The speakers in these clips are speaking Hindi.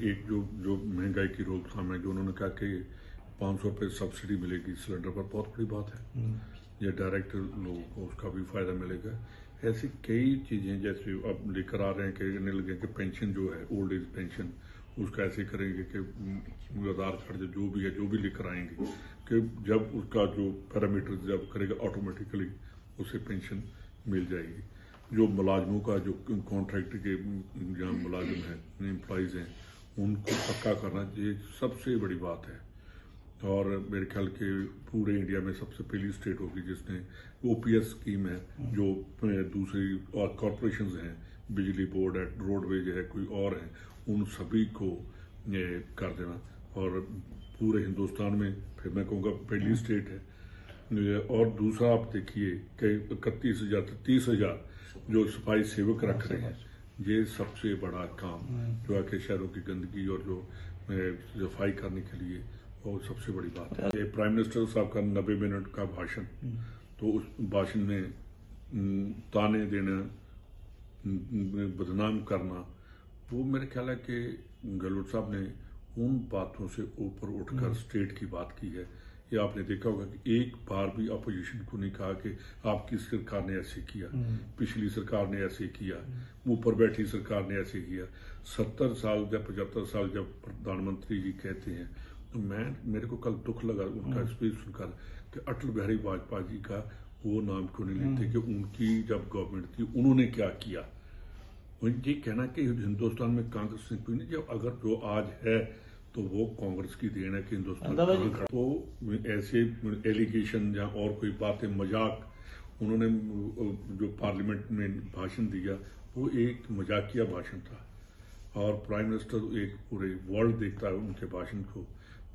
एक जो महंगाई की रोकथाम है, जो उन्होंने कहा कि 500 रुपये सब्सिडी मिलेगी सिलेंडर पर, बहुत बड़ी बात है। ये डायरेक्ट लोगों को उसका भी फायदा मिलेगा। ऐसी कई चीजें जैसे अब लेकर आ रहे हैं कि कहने लगे कि पेंशन जो है ओल्ड एज पेंशन, उसका ऐसे करेंगे कि आधार कार्ड जो भी है, जो भी लेकर आएंगे कि जब उसका जो पैरामीटर जब करेगा ऑटोमेटिकली उसे पेंशन मिल जाएगी। जो मुलाजमों का जो कॉन्ट्रैक्ट के जहाँ मुलाजिम हैं, एम्प्लॉइज हैं, उनको पक्का करना ये सबसे बड़ी बात है। और मेरे ख्याल के पूरे इंडिया में सबसे पहली स्टेट होगी जिसने ओपीएस स्कीम है, जो दूसरी और कॉरपोरेशंस हैं, बिजली बोर्ड है, रोडवेज है, कोई और है, उन सभी को ये कर देना। और पूरे हिंदुस्तान में फिर मैं कहूँगा पहली स्टेट है। और दूसरा आप देखिए कि 31,000 से 30,000 जो सफाई सेवक रख रहे हैं, ये सबसे बड़ा काम जो आके शहरों की गंदगी और जो सफाई करने के लिए और सबसे बड़ी बात है। ये प्राइम मिनिस्टर साहब का 90 मिनट का भाषण, तो उस भाषण में ताने देना, बदनाम करना, वो मेरे ख्याल है कि गहलोत साहब ने उन बातों से ऊपर उठकर स्टेट की बात की है। ये आपने देखा होगा कि एक बार भी अपोजिशन को नहीं कहा कि आपकी सरकार ने ऐसे किया, पिछली सरकार ने ऐसे किया, ऊपर बैठी सरकार ने ऐसे किया। 70 साल या 75 साल जब प्रधानमंत्री जी कहते हैं, तो मेरे को कल दुख लगा उनका स्पीच सुनकर कि अटल बिहारी वाजपेयी जी का वो नाम क्यों नहीं लेते कि उनकी जब गवर्नमेंट थी उन्होंने क्या किया। ये कहना कि हिंदुस्तान में कांग्रेस ने कोई नहीं, जब अगर जो आज है तो वो कांग्रेस की देन है कि हिंदुस्तान तो ऐसे एलिगेशन या और कोई बातें मजाक, उन्होंने जो पार्लियामेंट में भाषण दिया वो एक मजाकिया भाषण था। और प्राइम मिनिस्टर एक पूरे वर्ल्ड देखता है उनके भाषण को,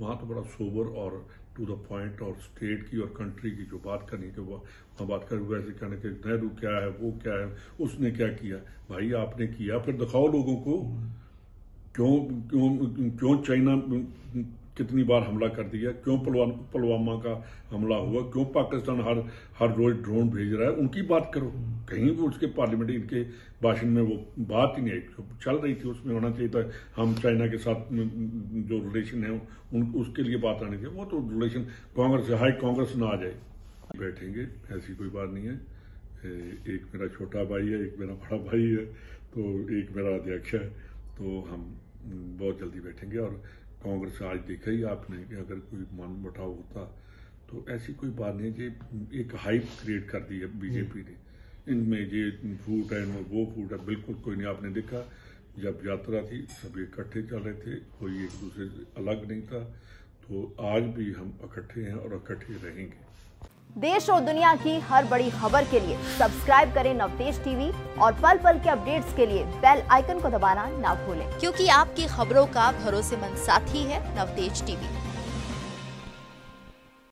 वहाँ तो बड़ा सोबर और टू द पॉइंट और स्टेट की और कंट्री की जो बात करनी थी वहाँ बात कर, वैसे कहने के नेहरू क्या है, वो क्या है, उसने क्या किया। भाई आपने किया फिर दिखाओ लोगों को। क्यों चाइना कितनी बार हमला कर दिया, क्यों पुलवामा का हमला हुआ, क्यों पाकिस्तान हर रोज ड्रोन भेज रहा है, उनकी बात करो। कहीं भी उसके पार्लियामेंट इनके भाषण में वो बात ही नहीं चल रही थी। उसमें होना चाहिए था हम चाइना के साथ जो रिलेशन है उसके लिए बात आनी चाहिए। वो तो रिलेशन कांग्रेस हाई कांग्रेस ना आ जाए, बैठेंगे, ऐसी कोई बात नहीं है। एक मेरा छोटा भाई है, एक मेरा बड़ा भाई है, तो एक मेरा अध्यक्ष है, तो हम बहुत जल्दी बैठेंगे। और कांग्रेस आज देखा ही आपने कि अगर कोई मन मुटाव होता तो ऐसी कोई बात नहीं है। एक हाइप क्रिएट कर दी है बीजेपी ने, इनमें ये फूट है, इनमें वो फूट है, बिल्कुल कोई नहीं। आपने देखा जब यात्रा थी सब इकट्ठे चल रहे थे, कोई एक दूसरे से अलग नहीं था। तो आज भी हम इकट्ठे हैं और इकट्ठे रहेंगे। देश और दुनिया की हर बड़ी खबर के लिए सब्सक्राइब करें नवतेज टीवी और पल पल के अपडेट्स के लिए बेल आइकन को दबाना ना भूलें, क्योंकि आपकी खबरों का भरोसेमंद साथी है नवतेज टीवी।